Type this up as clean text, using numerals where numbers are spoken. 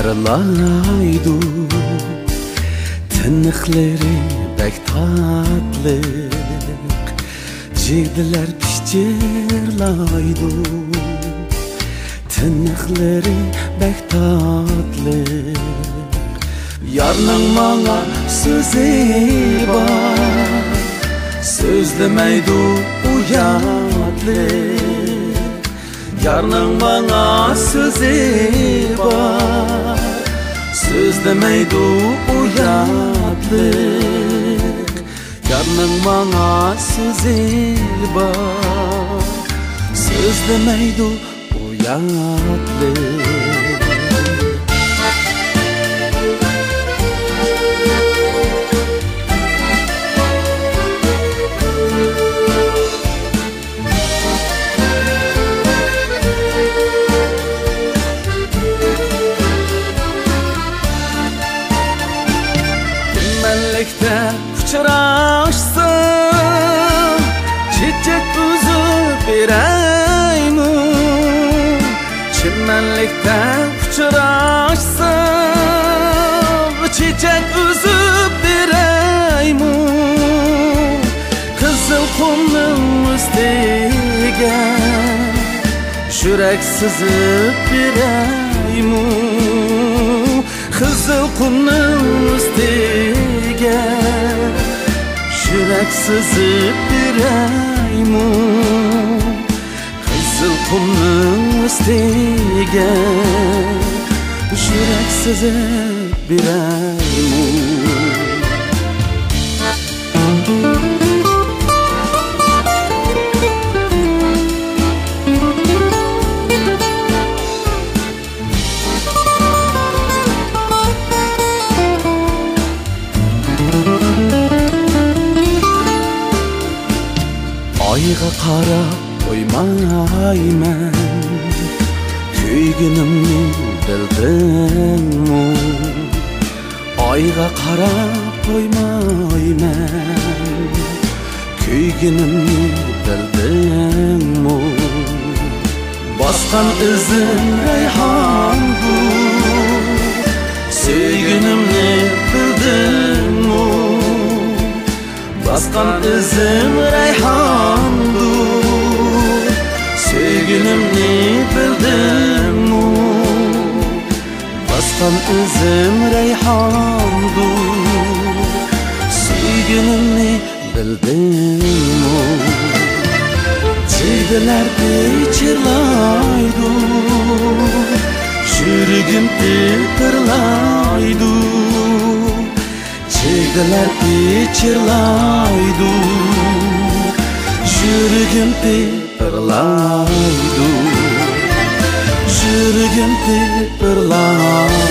Pırlaydı tınıkları bek tatlı, cigdiler pişçirlaydı. Tınıkları bek tatlı, yarның bana sözü var, sözlemeydi uyatlı. Yarның bana sözü var, sözlemeydi uyatlık. Yarның bana sözü var, sözlemeydi uyatlık. Çimenlikte uçraşsın, çiçek üzüp bireymi. Çimenlikte uçraşsın, çiçek üzüp bireymi. Kızıl kumның üstüge yürek sızıp bireymi. Kızıl kumның üstüge yürek sızıp bireymi. Kızıl kumның üstüge yürek sızıp bireymi. Ayga qarab qo'ymayman, kuygunimni bildingmi? Ayga qarab qo'ymayman, kuygunimni bildingmi? Bosgan izim rayhondir, sevgunimni bildingmi? Baskan izim rayhondir, sevgunimni bildingmi? Baskan izim rayhondir, sevgunimni bildingmi? Cigdiler pichirlaydi, yuragim titrlaydi. Cigdiler pichirlaydi, yuragim titrlaydi. Yuragim titrlaydi.